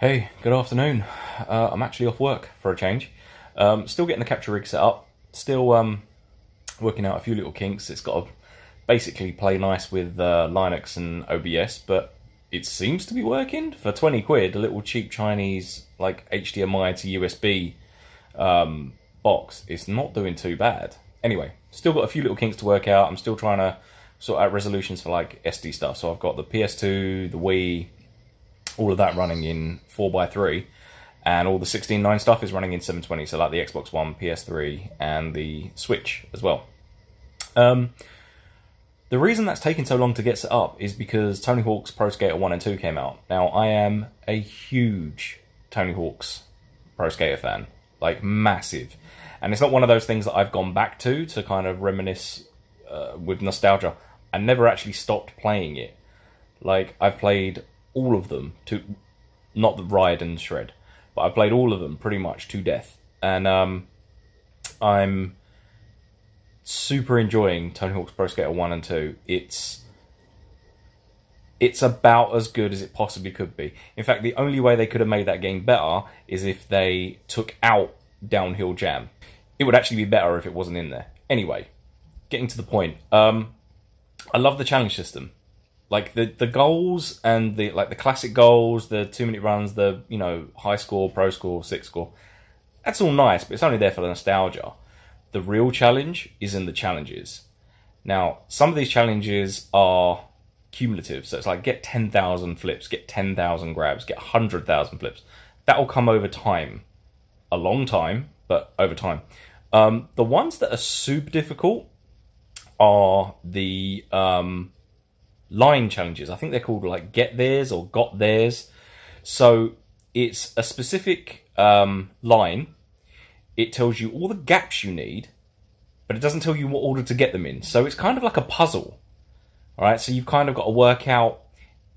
Hey, good afternoon. I'm actually off work for a change. Still getting the capture rig set up. Still working out a few little kinks. It's got to basically play nice with Linux and OBS, but it seems to be working. For 20 quid, a little cheap Chinese like HDMI to USB box is not doing too bad. Anyway, still got a few little kinks to work out. I'm still trying to sort out resolutions for like SD stuff. So I've got the PS2, the Wii, all of that running in 4:3, and all the 16:9 stuff is running in 720, so like the Xbox One, PS3, and the Switch as well. The reason that's taken so long to get set up is because Tony Hawk's Pro Skater 1 and 2 came out. Now, I am a huge Tony Hawk's Pro Skater fan, like massive. And it's not one of those things that I've gone back to kind of reminisce with nostalgia. I never actually stopped playing it. Like, I've played all of them to, not the Ride and Shred, but I played all of them pretty much to death, and I'm super enjoying Tony Hawk's Pro Skater 1 and 2. It's about as good as it possibly could be. In fact, the only way they could have made that game better is if they took out Downhill Jam. It would actually be better if it wasn't in there. Anyway, getting to the point. I love the challenge system. Like the goals and the classic goals, the 2-minute runs, the high score, pro score, 6 score. That's all nice, but it's only there for the nostalgia. The real challenge is in the challenges. Now, some of these challenges are cumulative, so it's like get 10,000 flips, get 10,000 grabs, get 100,000 flips. That will come over time, a long time, but over time. The ones that are super difficult are the line challenges. I think they're called like get theirs or got theirs. So it's a specific line. It tells you all the gaps you need, but it doesn't tell you what order to get them in. So it's kind of like a puzzle. All right, so you've kind of got to work out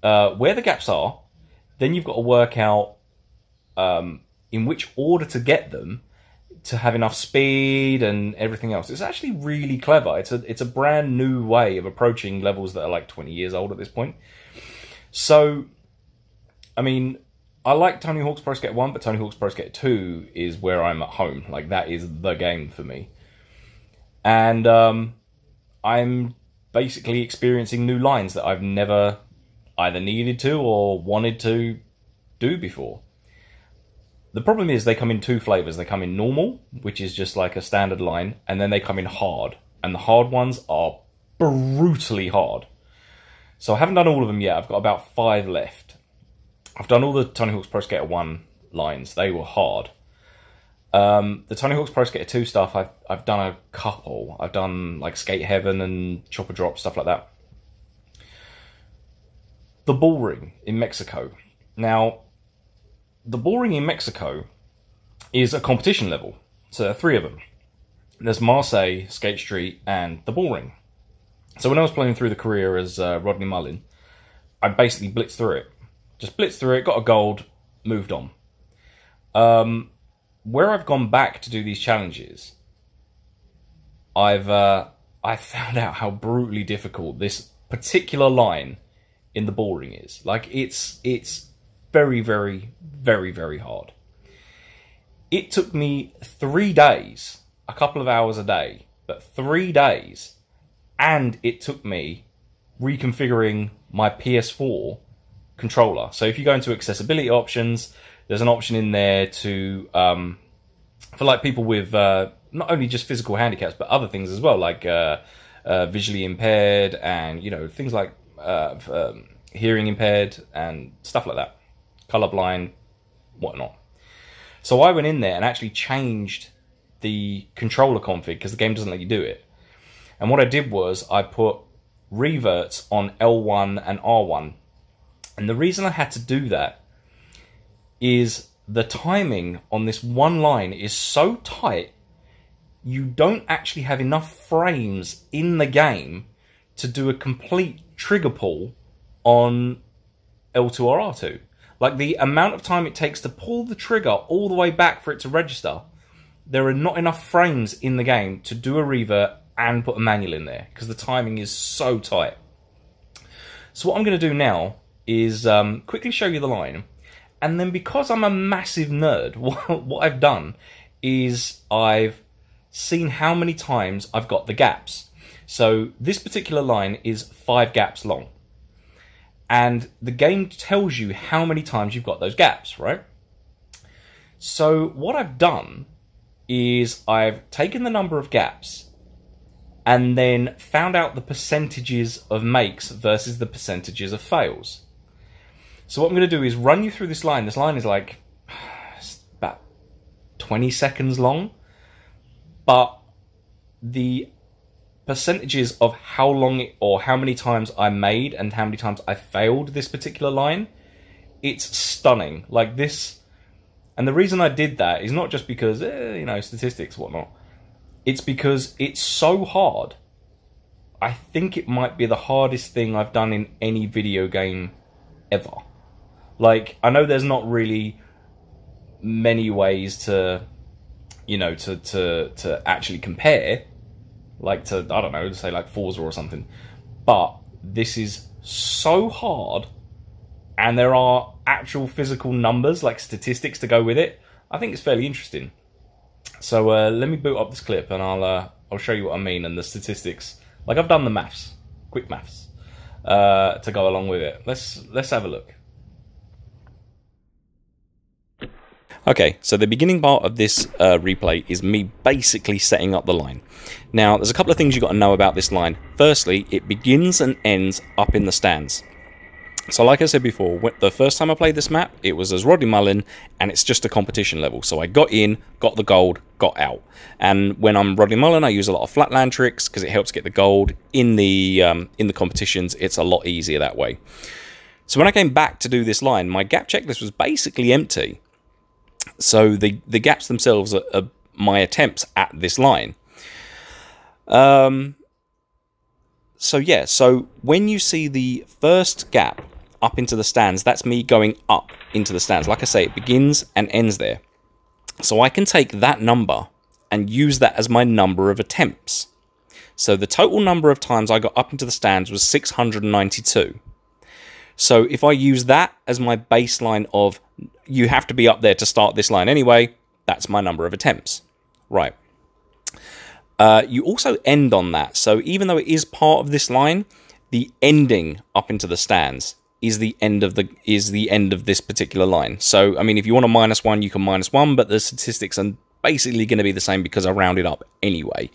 where the gaps are. Then you've got to work out in which order to get them to have enough speed and everything else. It's actually really clever. It's a brand new way of approaching levels that are like 20 years old at this point. So, I mean, I like Tony Hawk's Pro Skater 1, but Tony Hawk's Pro Skater 2 is where I'm at home. Like, that is the game for me. And I'm basically experiencing new lines that I've never either needed to or wanted to do before. The problem is they come in two flavors. They come in normal, which is just like a standard line, and then they come in hard. And the hard ones are brutally hard. So I haven't done all of them yet. I've got about 5 left. I've done all the Tony Hawk's Pro Skater 1 lines. They were hard. The Tony Hawk's Pro Skater 2 stuff, I've done a couple. I've done like Skate Heaven and Chopper Drop, stuff like that. The Ball Ring in Mexico. Now, the Ball Ring in Mexico is a competition level. So there are 3 of them. There's Marseille, Skate Street, and the Ball Ring. So when I was playing through the career as Rodney Mullen, I basically blitzed through it. Just blitzed through it, got a gold, moved on. Where I've gone back to do these challenges, I found out how brutally difficult this particular line in the Ball Ring is. Like, it's very, very, very, very hard. It took me 3 days, a couple of hours a day, but 3 days, and it took me reconfiguring my PS4 controller. So if you go into accessibility options, there's an option in there to for like people with not only just physical handicaps but other things as well, like visually impaired and things like hearing impaired and stuff like that. Colorblind, whatnot. So I went in there and actually changed the controller config because the game doesn't let you do it. And what I did was I put reverts on L1 and R1. And the reason I had to do that is the timing on this one line is so tight, you don't actually have enough frames in the game to do a complete trigger pull on L2 or R2. Like, the amount of time it takes to pull the trigger all the way back for it to register, there are not enough frames in the game to do a revert and put a manual in there, because the timing is so tight. So what I'm going to do now is quickly show you the line, And then because I'm a massive nerd, what I've done is I've seen how many times I've got the gaps. So this particular line is 5 gaps long. And the game tells you how many times you've got those gaps, right? So what I've done is I've taken the number of gaps and then found out the percentages of makes versus the percentages of fails. So what I'm going to do is run you through this line. This line is like about 20 seconds long, but the percentages of how long or how many times I made and how many times I failed this particular line, it's stunning. Like this, and the reason I did that is not just because, you know, statistics, whatnot. It's because it's so hard. I think it might be the hardest thing I've done in any video game ever. Like, I know there's not really many ways to, you know, to actually compare, like to, I don't know, to say like Forza or something. But this is so hard, and there are actual physical numbers, like statistics to go with it. I think it's fairly interesting. So let me boot up this clip, and I'll show you what I mean and the statistics. Like, I've done the maths, quick maths, to go along with it. Let's have a look. Okay, so the beginning part of this replay is me basically setting up the line. Now, there's a couple of things you've got to know about this line. Firstly, it begins and ends up in the stands. So like I said before, the first time I played this map, it was as Roddy Mullen, and it's just a competition level. So I got in, got the gold, got out. And when I'm Roddy Mullen, I use a lot of flatland tricks because it helps get the gold. In the competitions, it's a lot easier that way. So when I came back to do this line, my gap checklist was basically empty. So the gaps themselves are my attempts at this line. So yeah, so when you see the first gap up into the stands, that's me going up into the stands. Like I say, it begins and ends there. So I can take that number and use that as my number of attempts. So the total number of times I got up into the stands was 692. So if I use that as my baseline of, you have to be up there to start this line anyway, that's my number of attempts. Right. You also end on that. So even though it is part of this line, the ending up into the stands is the end of this particular line. So I mean, if you want to -1, you can -1, but the statistics are basically going to be the same because I rounded up anyway.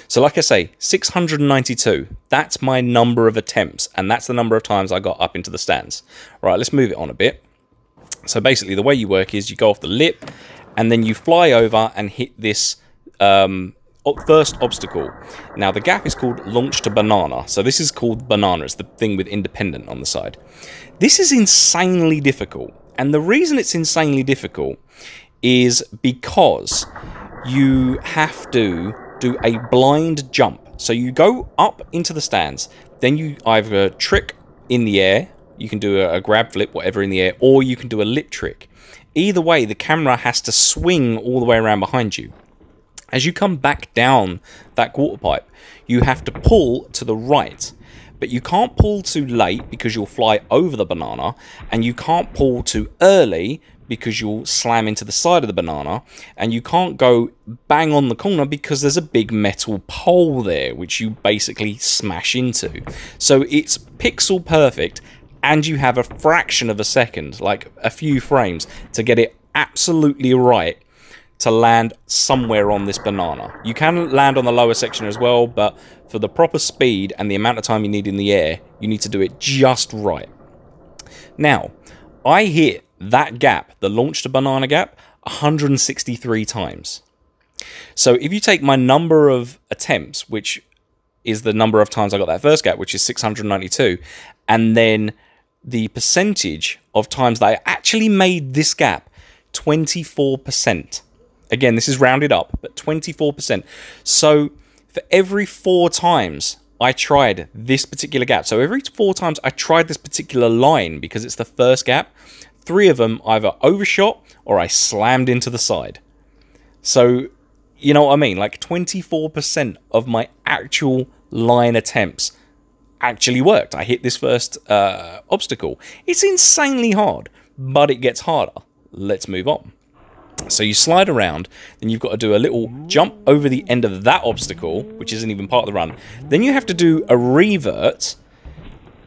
So like I say, 692, that's my number of attempts, and that's the number of times I got up into the stands. Right, let's move it on a bit. So basically the way you work is you go off the lip, and then you fly over and hit this first obstacle. Now the gap is called Launch to Banana. So this is called Banana. It's the thing with independent on the side. This is insanely difficult. And the reason it's insanely difficult is because you have to do a blind jump. So you go up into the stands, then you either trick in the air, you can do a grab flip, whatever in the air, or you can do a lip trick. Either way, the camera has to swing all the way around behind you. As you come back down that quarter pipe, you have to pull to the right. But you can't pull too late because you'll fly over the banana, and you can't pull too early because you'll slam into the side of the banana, and you can't go bang on the corner because there's a big metal pole there which you basically smash into. So it's pixel perfect, and you have a fraction of a second, like a few frames, to get it absolutely right to land somewhere on this banana. You can land on the lower section as well, but for the proper speed and the amount of time you need in the air, you need to do it just right. Now, I hit that gap, the Launch to Banana gap, 163 times. So if you take my number of attempts, which is the number of times I got that first gap, which is 692, and then the percentage of times that I actually made this gap, 24%. Again, this is rounded up, but 24%. So for every 4 times I tried this particular gap, so every 4 times I tried this particular line, because it's the first gap, 3 of them either overshot or I slammed into the side. So, you know what I mean? Like 24% of my actual line attempts actually worked. I hit this first obstacle. It's insanely hard, but it gets harder. Let's move on. So you slide around, then you've got to do a little jump over the end of that obstacle, which isn't even part of the run. Then you have to do a revert.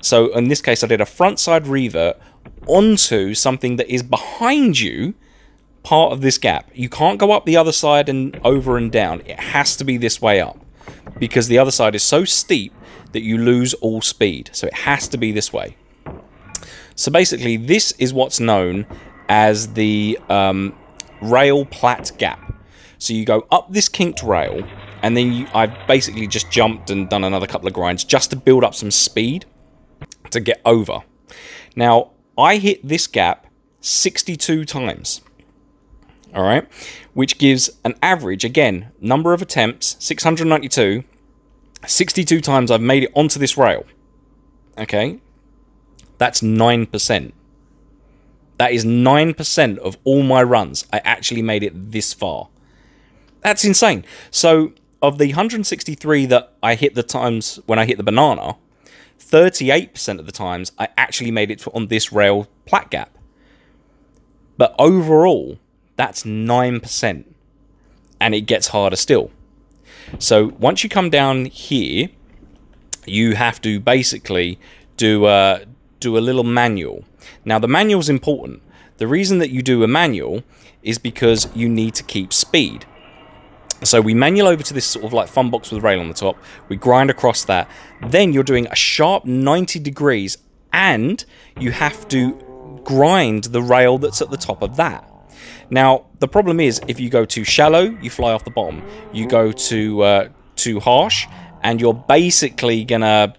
So in this case, I did a front side revert onto something that is behind you, part of this gap. You can't go up the other side and over and down. It has to be this way up, because the other side is so steep that you lose all speed. So it has to be this way. So basically, this is what's known as the rail plat gap. So you go up this kinked rail, and then I've basically just jumped and done another couple of grinds just to build up some speed to get over. Now, I hit this gap 62 times. All right, which gives an average, again, number of attempts, 692. 62 times I've made it onto this rail. Okay, that's 9%. That is 9% of all my runs. I actually made it this far. That's insane. So, of the 163 that I hit the times when I hit the banana, 38% of the times I actually made it on this rail plat gap. But overall, that's 9. And it gets harder still. So, once you come down here, you have to basically do a little manual. Now, the manual's important. The reason that you do a manual is because you need to keep speed. So we manual over to this sort of like fun box with a rail on the top. We grind across that. Then you're doing a sharp 90 degrees, and you have to grind the rail that's at the top of that. Now, the problem is, if you go too shallow, you fly off the bottom. You go too harsh, and you're basically gonna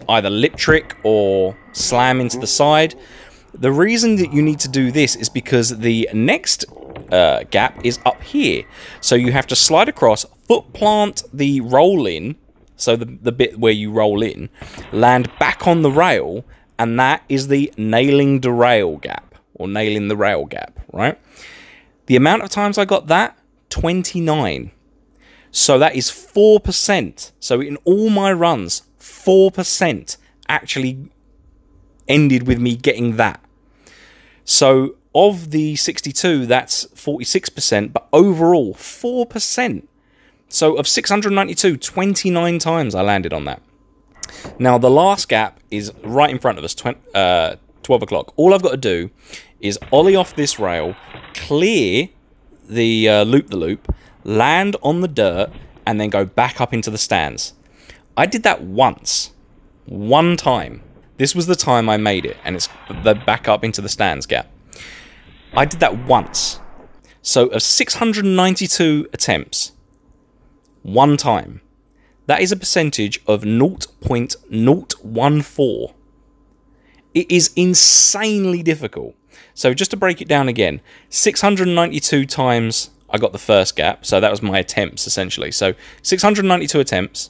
either lip trick or slam into the side. The reason that you need to do this is because the next gap is up here. So you have to slide across, foot plant the roll in, so the bit where you roll in, land back on the rail, and that is the nailing the rail gap, or nailing the rail gap, right? The amount of times I got that, 29. So that is 4%. So in all my runs, 4% actually ended with me getting that. So of the 62, that's 46%, but overall 4%. So of 692, 29 times I landed on that. Now the last gap is right in front of us, 12 o'clock. All I've got to do is ollie off this rail, clear the loop-the-loop, land on the dirt, and then go back up into the stands. I did that once. One time. This was the time I made it, and it's the back up into the stands gap. I did that once. So of 692 attempts, one time. That is a percentage of 0.014. It is insanely difficult. So just to break it down again, 692 times I got the first gap, so that was my attempts essentially. So 692 attempts,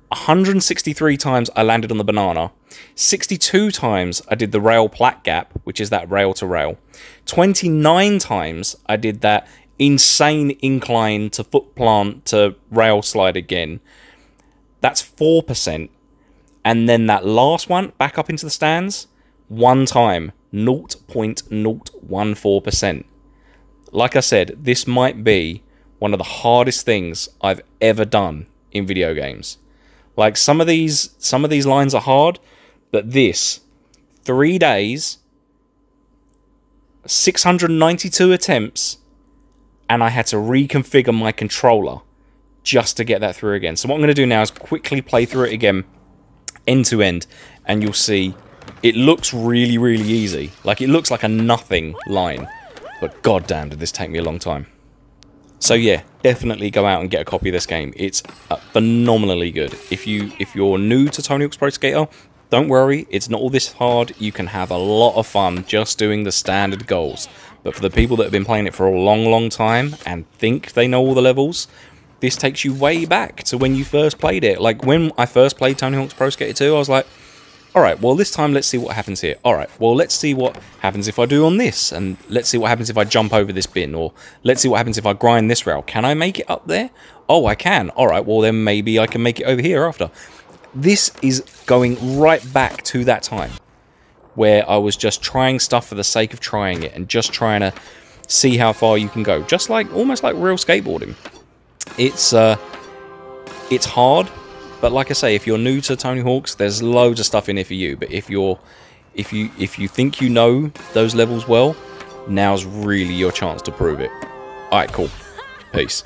163 times I landed on the banana, 62 times I did the rail plat gap, which is that rail to rail, 29 times I did that insane incline to foot plant to rail slide again. That's 4%. And then that last one, back up into the stands, one time, 0.014%. Like I said, this might be one of the hardest things I've ever done in video games. Like some of these lines are hard, but this, 3 days, 692 attempts, and I had to reconfigure my controller just to get that through again. So what I'm going to do now is quickly play through it again, end to end, and you'll see it looks really, really easy. Like it looks like a nothing line, but goddamn did this take me a long time. So yeah, definitely go out and get a copy of this game. It's phenomenally good. If you're new to Tony Hawk's Pro Skater, don't worry, it's not all this hard. You can have a lot of fun just doing the standard goals. But for the people that have been playing it for a long, long time and think they know all the levels, this takes you way back to when you first played it. Like when I first played Tony Hawk's Pro Skater 2, I was like, alright, well this time let's see what happens here. Alright, well let's see what happens if I do on this, and let's see what happens if I jump over this bin, or let's see what happens if I grind this rail. Can I make it up there? Oh, I can. Alright, well then maybe I can make it over here after. This is going right back to that time. where I was just trying stuff for the sake of trying it and just trying to see how far you can go. Just like, almost like real skateboarding. It's hard, but like I say, if you're new to Tony Hawk's, there's loads of stuff in it for you. But if you think you know those levels well, now's really your chance to prove it. Alright, cool. Peace.